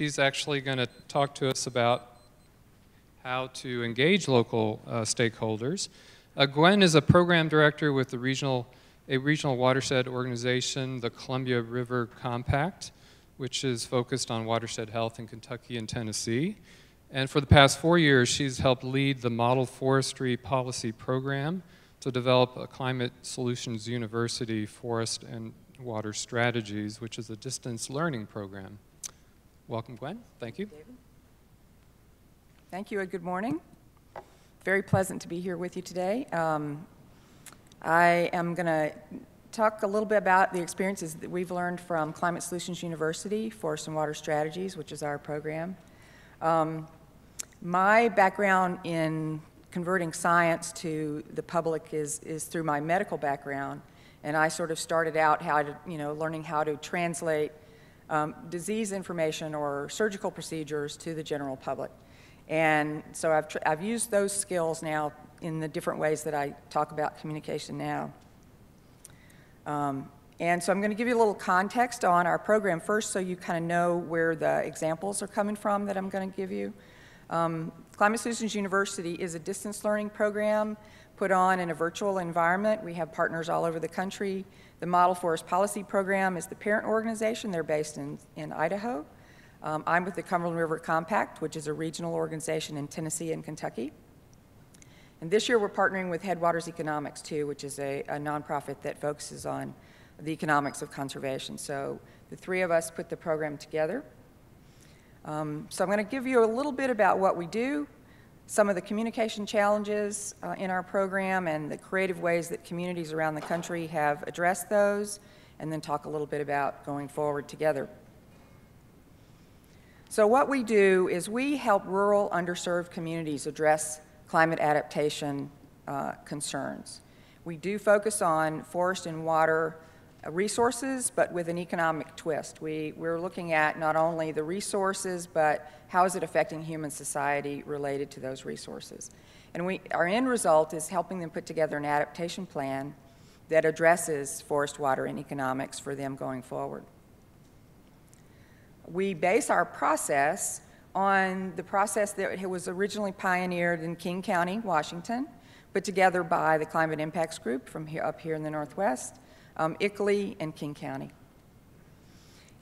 she's actually going to talk to us about how to engage local stakeholders. Gwen is a program director with a regional watershed organization, the Columbia River Compact, which is focused on watershed health in Kentucky and Tennessee. And for the past 4 years, she's helped lead the Model Forestry Policy Program to develop a Climate Solutions University Forest and Water Strategies, which is a distance learning program. Welcome, Gwen. Thank you. David. Thank you and good morning. Very pleasant to be here with you today. I am going to talk a little bit about the experiences that we've learned from Climate Solutions University, Forest and Water Strategies, which is our program. My background in converting science to the public is through my medical background, and I sort of started out learning how to translate disease information or surgical procedures to the general public. And so I've used those skills now in the different ways that I talk about communication now. And so I'm going to give you a little context on our program first so you kind of know where the examples are coming from that I'm going to give you. Climate Solutions University is a distance learning program put on in a virtual environment. We have partners all over the country. The Model Forest Policy Program is the parent organization. They're based in Idaho. I'm with the Cumberland River Compact, which is a regional organization in Tennessee and Kentucky. And this year we're partnering with Headwaters Economics too, which is a nonprofit that focuses on the economics of conservation. So the three of us put the program together. So I'm going to give you a little bit about what we do, some of the communication challenges in our program, and the creative ways that communities around the country have addressed those, and then talk a little bit about going forward together. So what we do is we help rural, underserved communities address climate adaptation concerns. We do focus on forest and water resources, but with an economic twist. We're looking at not only the resources, but how is it affecting human society related to those resources. And our end result is helping them put together an adaptation plan that addresses forest, water, and economics for them going forward. We base our process on the process that was originally pioneered in King County, Washington, put together by the Climate Impacts Group from up here in the Northwest, ICLEI, and King County.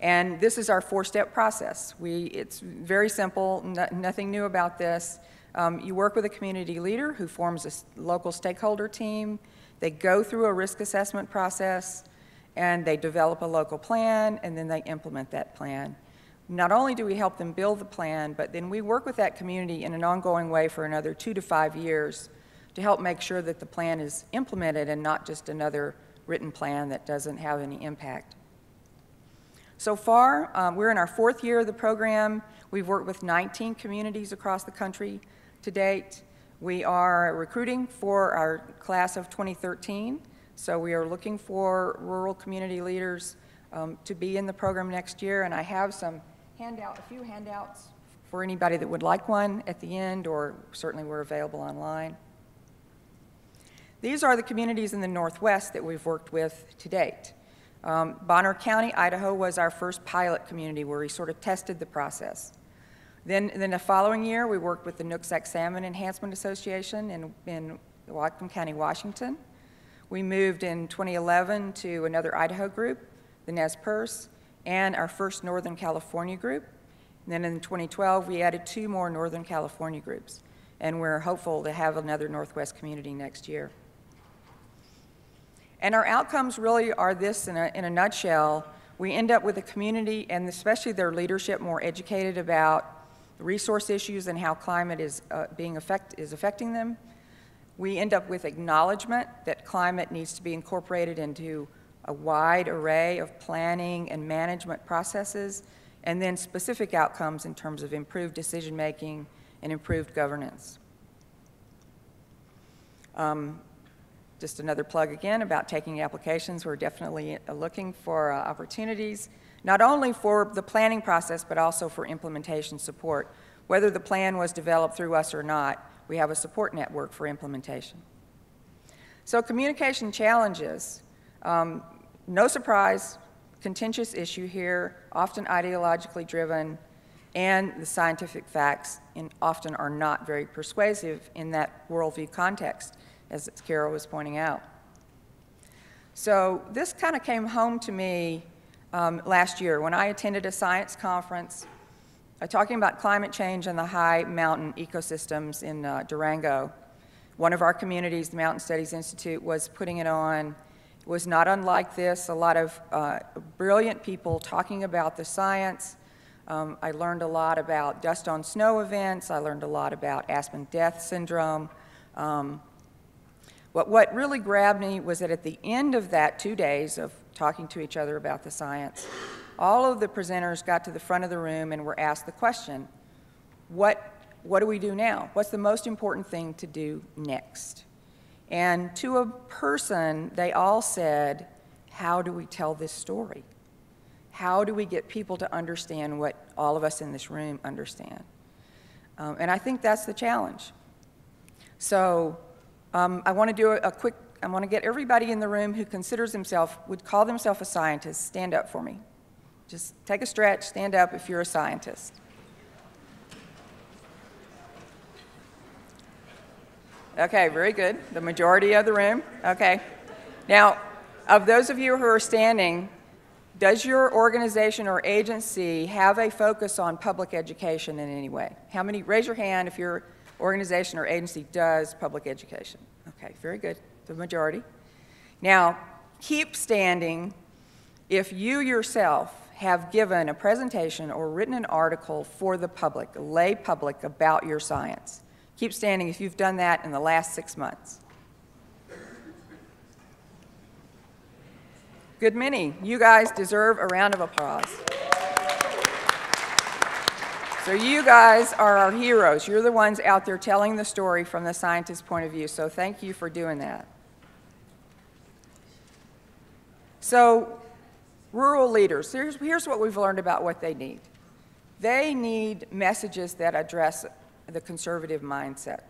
And this is our four-step process. It's very simple, nothing new about this. You work with a community leader who forms a local stakeholder team. They go through a risk assessment process, and they develop a local plan, and then they implement that plan. Not only do we help them build the plan, but then we work with that community in an ongoing way for another 2 to 5 years to help make sure that the plan is implemented and not just another written plan that doesn't have any impact. So far, we're in our 4th year of the program. We've worked with 19 communities across the country to date. We are recruiting for our class of 2013, so we are looking for rural community leaders to be in the program next year, and I have a few handouts for anybody that would like one at the end, or certainly we're available online. These are the communities in the Northwest that we've worked with to date. Bonner County, Idaho was our first pilot community where we sort of tested the process. Then the following year, we worked with the Nooksack Salmon Enhancement Association in Whatcom County, Washington. We moved in 2011 to another Idaho group, the Nez Perce, and our first Northern California group. And then in 2012, we added 2 more Northern California groups, and we're hopeful to have another Northwest community next year. And our outcomes really are this in a nutshell. We end up with a community, and especially their leadership, more educated about resource issues and how climate is affecting them. We end up with acknowledgement that climate needs to be incorporated into a wide array of planning and management processes, and then specific outcomes in terms of improved decision-making and improved governance. Just another plug again about taking applications. We're definitely looking for opportunities, not only for the planning process, but also for implementation support. Whether the plan was developed through us or not, we have a support network for implementation. So communication challenges. No surprise, contentious issue here, often ideologically driven, and the scientific facts often are not very persuasive in that worldview context, as Carol was pointing out. So this kind of came home to me last year when I attended a science conference talking about climate change and the high mountain ecosystems in Durango. One of our communities, the Mountain Studies Institute, was putting it on. It was not unlike this, a lot of brilliant people talking about the science. I learned a lot about dust on snow events. I learned a lot about aspen death syndrome. What really grabbed me was that at the end of that 2 days of talking to each other about the science, all of the presenters got to the front of the room and were asked the question, what do we do now? What's the most important thing to do next? And to a person, they all said, how do we tell this story? How do we get people to understand what all of us in this room understand? And I think that's the challenge. So I want to do I want to get everybody in the room who considers himself, would call themselves a scientist, stand up for me. Just take a stretch, stand up if you're a scientist. Okay, very good. The majority of the room. Okay. Now, of those of you who are standing, does your organization or agency have a focus on public education in any way? How many, raise your hand if your organization or agency does public education. Okay, very good, the majority. Now, keep standing if you yourself have given a presentation or written an article for the public, lay public, about your science. Keep standing if you've done that in the last 6 months. Good many. You guys deserve a round of applause. So you guys are our heroes. You're the ones out there telling the story from the scientist's point of view, so thank you for doing that. So rural leaders, here's what we've learned about what they need. They need messages that address the conservative mindset.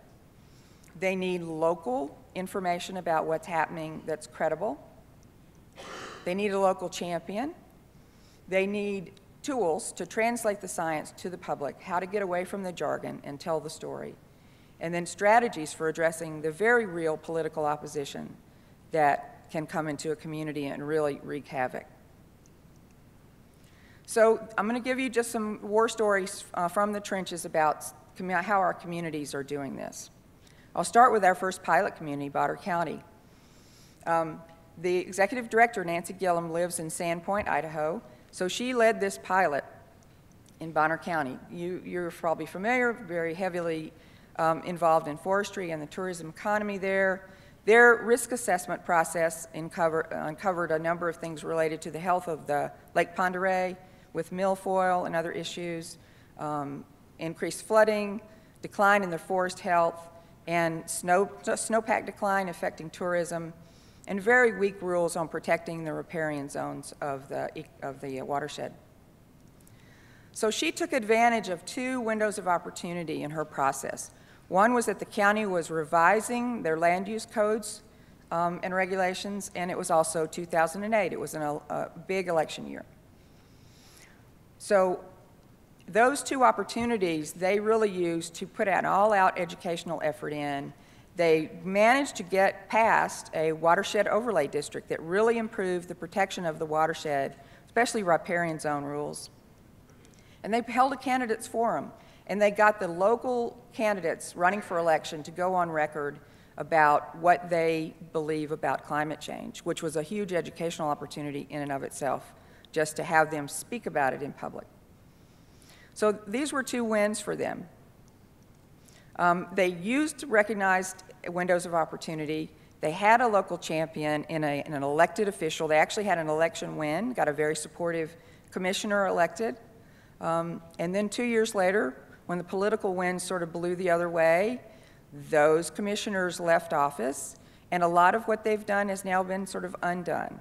They need local information about what's happening that's credible. They need a local champion. They need tools to translate the science to the public, how to get away from the jargon and tell the story, and then strategies for addressing the very real political opposition that can come into a community and really wreak havoc. So I'm going to give you just some war stories from the trenches about how our communities are doing this. I'll start with our first pilot community, Bonner County. The executive director, Nancy Gillum, lives in Sandpoint, Idaho. So she led this pilot in Bonner County. You're probably familiar, very heavily involved in forestry and the tourism economy there. Their risk assessment process uncovered a number of things related to the health of the Lake Pend Oreille with milfoil and other issues, increased flooding, decline in the forest health, and snowpack decline affecting tourism, and very weak rules on protecting the riparian zones of the watershed. So she took advantage of 2 windows of opportunity in her process. One was that the county was revising their land use codes and regulations, and it was also 2008. It was a big election year. So those 2 opportunities, they really used to put an all-out educational effort in. They managed to get past a watershed overlay district that really improved the protection of the watershed, especially riparian zone rules. And they held a candidates forum, and they got the local candidates running for election to go on record about what they believe about climate change, which was a huge educational opportunity in and of itself, just to have them speak about it in public. So these were 2 wins for them. They used recognized windows of opportunity. They had a local champion in an elected official. They actually had an election win, got a very supportive commissioner elected. And then 2 years later, when the political winds sort of blew the other way, those commissioners left office, and a lot of what they've done has now been sort of undone.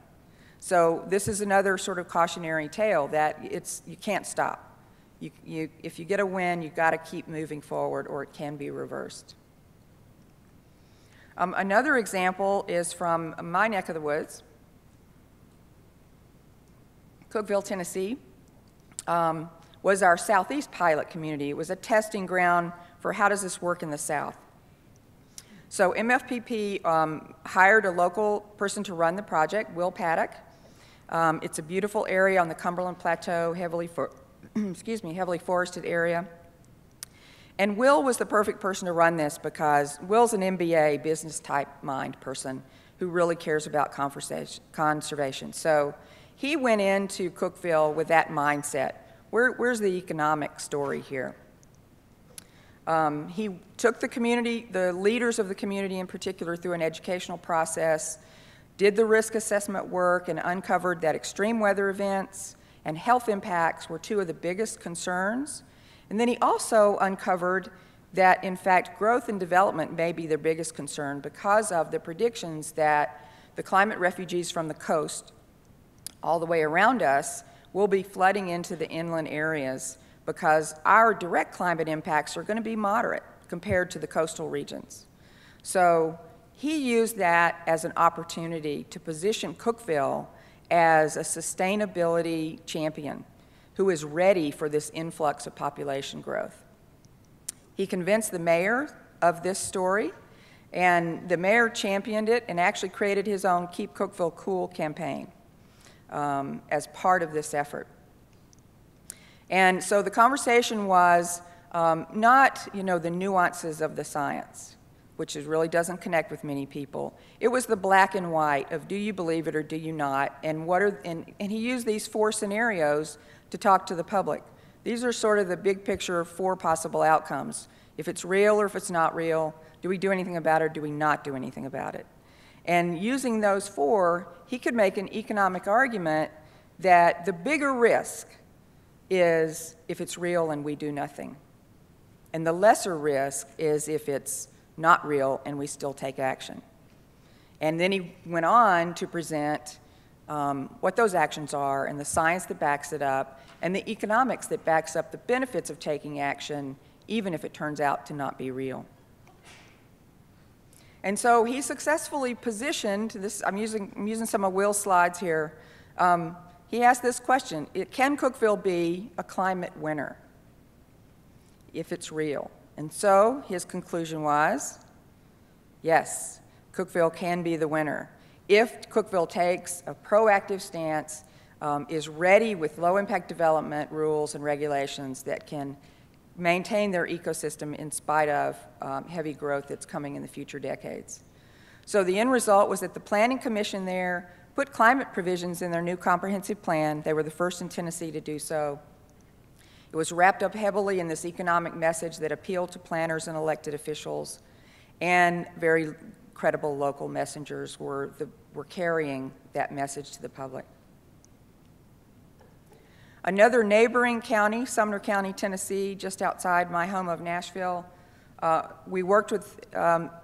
So this is another sort of cautionary tale that you can't stop. If you get a win, you've got to keep moving forward, or it can be reversed. Another example is from my neck of the woods, Cookeville, Tennessee. was our Southeast pilot community. It was a testing ground for how does this work in the South. So MFPP hired a local person to run the project, Will Paddock. It's a beautiful area on the Cumberland Plateau, heavily forested area. And Will was the perfect person to run this because Will's an MBA, business type mind person who really cares about conservation. So he went into Cookeville with that mindset. Where's the economic story here? He took the community, the leaders of the community in particular, through an educational process, did the risk assessment work, and uncovered that extreme weather events and health impacts were two of the biggest concerns. And then he also uncovered that, in fact, growth and development may be their biggest concern because of the predictions that the climate refugees from the coast all the way around us will be flooding into the inland areas because our direct climate impacts are going to be moderate compared to the coastal regions. So he used that as an opportunity to position Cookeville as a sustainability champion who is ready for this influx of population growth. He convinced the mayor of this story, and the mayor championed it and actually created his own Keep Cookeville Cool campaign as part of this effort. And so the conversation was not, the nuances of the science, which really doesn't connect with many people. It was the black and white of do you believe it or do you not, and he used these 4 scenarios to talk to the public. These are sort of the big picture 4 possible outcomes. If it's real or if it's not real, do we do anything about it or do we not do anything about it? And using those 4, he could make an economic argument that the bigger risk is if it's real and we do nothing. And the lesser risk is if it's not real and we still take action. And then he went on to present what those actions are and the science that backs it up and the economics that backs up the benefits of taking action, even if it turns out to not be real. And so he successfully positioned this. I'm using some of Will's slides here. He asked this question: can Cookeville be a climate winner if it's real? And so his conclusion was, yes, Cookeville can be the winner if Cookeville takes a proactive stance, is ready with low-impact development rules and regulations that can maintain their ecosystem in spite of heavy growth that's coming in the future decades. So the end result was that the Planning Commission there put climate provisions in their new comprehensive plan. They were the first in Tennessee to do so. It was wrapped up heavily in this economic message that appealed to planners and elected officials, and very credible local messengers were carrying that message to the public. Another neighboring county, Sumner County, Tennessee, just outside my home of Nashville, we worked with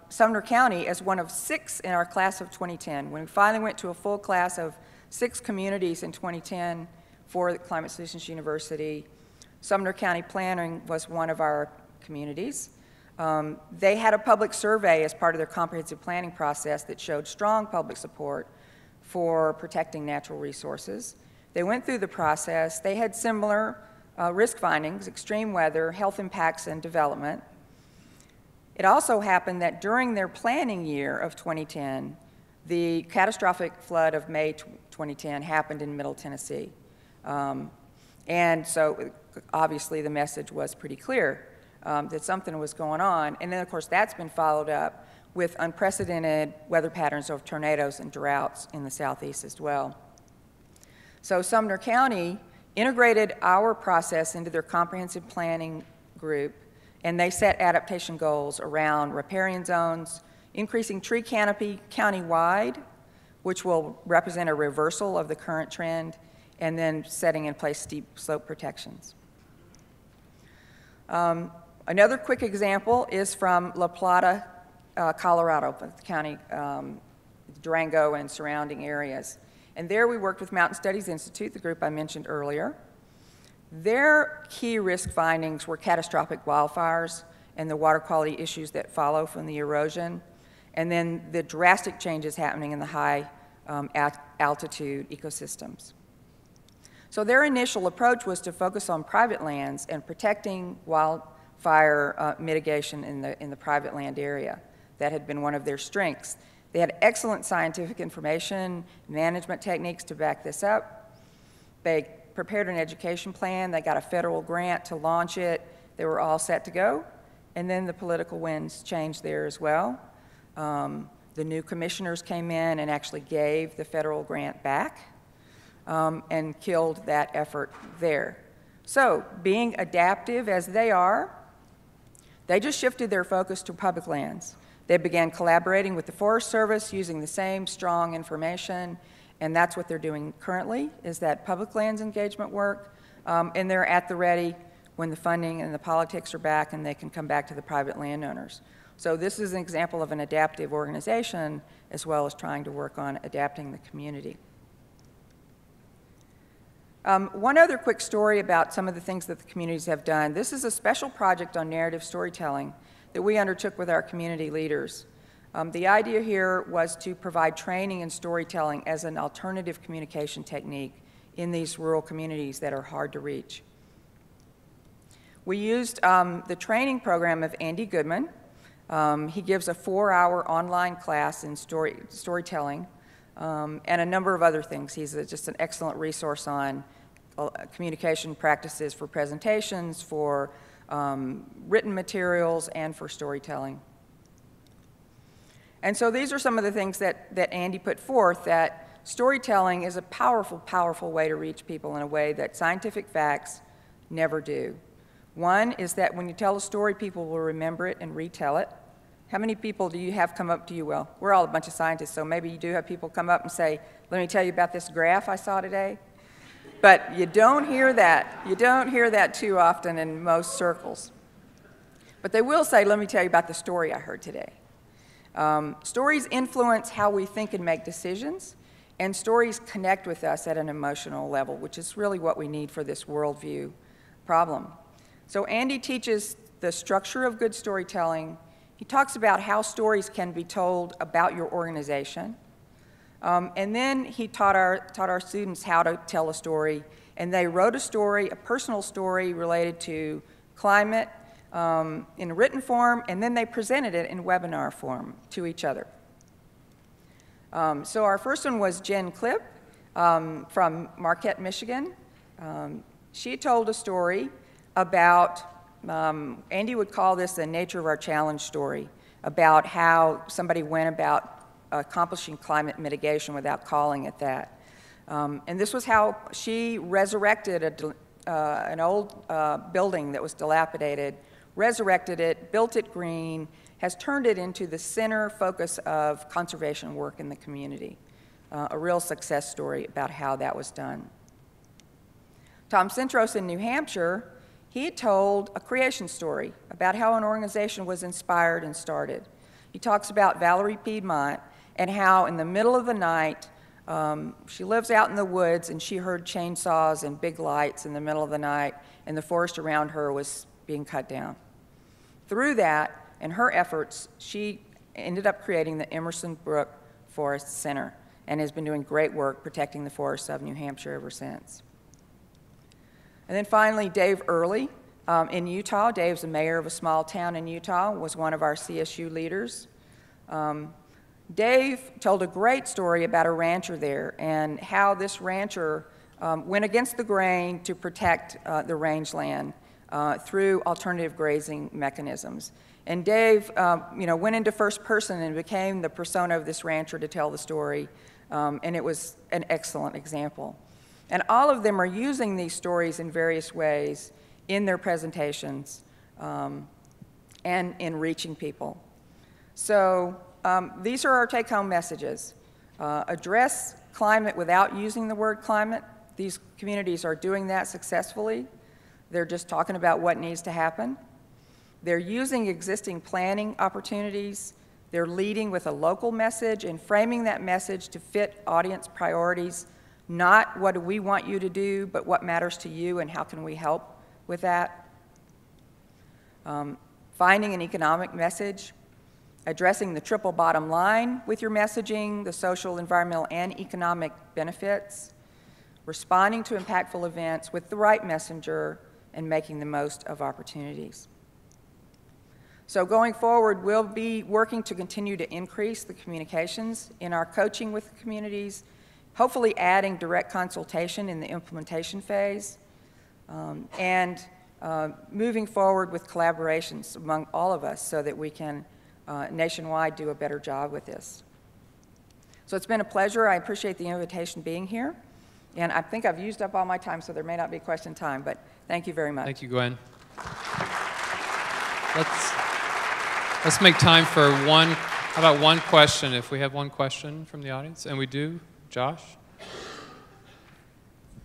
Sumner County as one of 6 in our class of 2010. When we finally went to a full class of 6 communities in 2010 for the Climate Solutions University, Sumner County Planning was one of our communities. They had a public survey as part of their comprehensive planning process that showed strong public support for protecting natural resources. They went through the process. They had similar risk findings: extreme weather, health impacts, and development. It also happened that during their planning year of 2010, the catastrophic flood of May 2010 happened in Middle Tennessee. And so obviously the message was pretty clear that something was going on. And then, of course, that's been followed up with unprecedented weather patterns of tornadoes and droughts in the southeast as well. So Sumner County integrated our process into their comprehensive planning group, and they set adaptation goals around riparian zones, increasing tree canopy countywide, which will represent a reversal of the current trend, and then setting in place steep slope protections. Another quick example is from La Plata, Colorado, the county, Durango and surrounding areas. And there we worked with Mountain Studies Institute, the group I mentioned earlier. Their key risk findings were catastrophic wildfires and the water quality issues that follow from the erosion, and then the drastic changes happening in the high altitude ecosystems. So their initial approach was to focus on private lands and protecting wildfire mitigation in the private land area. That had been one of their strengths. They had excellent scientific information, management techniques to back this up. They prepared an education plan. They got a federal grant to launch it. They were all set to go. And then the political winds changed there as well. The new commissioners came in and actually gave the federal grant back and killed that effort there. So, being adaptive as they are, they just shifted their focus to public lands. They began collaborating with the Forest Service using the same strong information, and that's what they're doing currently, is that public lands engagement work, and they're at the ready when the funding and the politics are back and they can come back to the private landowners. So this is an example of an adaptive organization as well as trying to work on adapting the community. One other quick story about some of the things that the communities have done. This is a special project on narrative storytelling that we undertook with our community leaders. The idea here was to provide training in storytelling as an alternative communication technique in these rural communities that are hard to reach. We used the training program of Andy Goodman. He gives a 4-hour online class in storytelling and a number of other things. He's just an excellent resource on communication practices for presentations, for written materials, and for storytelling. And so these are some of the things that Andy put forth, that storytelling is a powerful, powerful way to reach people in a way that scientific facts never do. One is that when you tell a story, people will remember it and retell it. How many people do you have come up to you? Well, we're all a bunch of scientists, so maybe you do have people come up and say, let me tell you about this graph I saw today. But you don't hear that. You don't hear that too often in most circles. But they will say, let me tell you about the story I heard today. Stories influence how we think and make decisions, and stories connect with us at an emotional level, which is really what we need for this worldview problem. So Andy teaches the structure of good storytelling. He talks about how stories can be told about your organization. And then he taught our students how to tell a story, and they wrote a story, a personal story related to climate in a written form, and then they presented it in webinar form to each other. So our first one was Jen Klipp from Marquette, Michigan. She told a story about, Andy would call this the nature of our challenge story, about how somebody went about accomplishing climate mitigation without calling it that. And this was how she resurrected an old building that was dilapidated, resurrected it, built it green, has turned it into the center focus of conservation work in the community. A real success story about how that was done. Tom Centros in New Hampshire, he told a creation story about how an organization was inspired and started. He talks about Valerie Piedmont and how in the middle of the night, she lives out in the woods and she heard chainsaws and big lights in the middle of the night, and the forest around her was being cut down. Through that and her efforts, she ended up creating the Emerson Brook Forest Center and has been doing great work protecting the forests of New Hampshire ever since. And then finally, Dave Early in Utah. Dave's the mayor of a small town in Utah, was one of our CSU leaders. Dave told a great story about a rancher there and how this rancher went against the grain to protect the rangeland through alternative grazing mechanisms. And Dave went into first person and became the persona of this rancher to tell the story, and it was an excellent example. And all of them are using these stories in various ways in their presentations and in reaching people. So these are our take-home messages. Address climate without using the word climate. These communities are doing that successfully. They're just talking about what needs to happen. They're using existing planning opportunities. They're leading with a local message and framing that message to fit audience priorities, not what do we want you to do, but what matters to you and how can we help with that. Finding an economic message, addressing the triple bottom line with your messaging, the social, environmental, and economic benefits. responding to impactful events with the right messenger, and making the most of opportunities. So going forward, we'll be working to continue to increase the communications in our coaching with the communities, hopefully adding direct consultation in the implementation phase, and moving forward with collaborations among all of us so that we can nationwide do a better job with this. So it's been a pleasure. I appreciate the invitation being here. And I think I've used up all my time, so there may not be question time, but thank you very much. Thank you, Gwen. Let's make time for how about one question, if we have one question from the audience? And we do. Josh?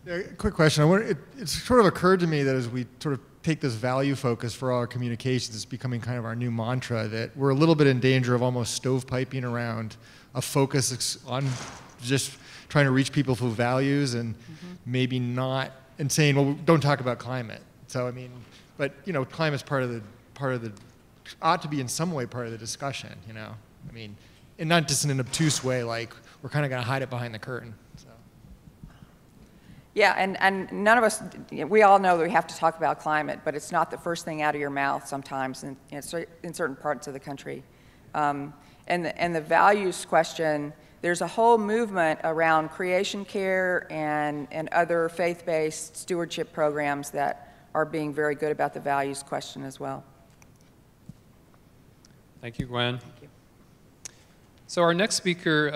Yeah, quick question. It's sort of occurred to me that as we sort of take this value focus for all our communications, it's becoming kind of our new mantra, that we're a little bit in danger of almost stovepiping around a focus on just trying to reach people through values and maybe not, and saying, well, don't talk about climate. So, I mean, but, you know, climate's part of the, ought to be in some way part of the discussion, you know? I mean, and not just in an obtuse way, like we're kind of going to hide it behind the curtain. So. Yeah, and none of us, we all know that we have to talk about climate, but it's not the first thing out of your mouth sometimes in certain parts of the country. And the values question, there's a whole movement around creation care and other faith-based stewardship programs that are being very good about the values question as well. Thank you, Gwen. Thank you. So our next speaker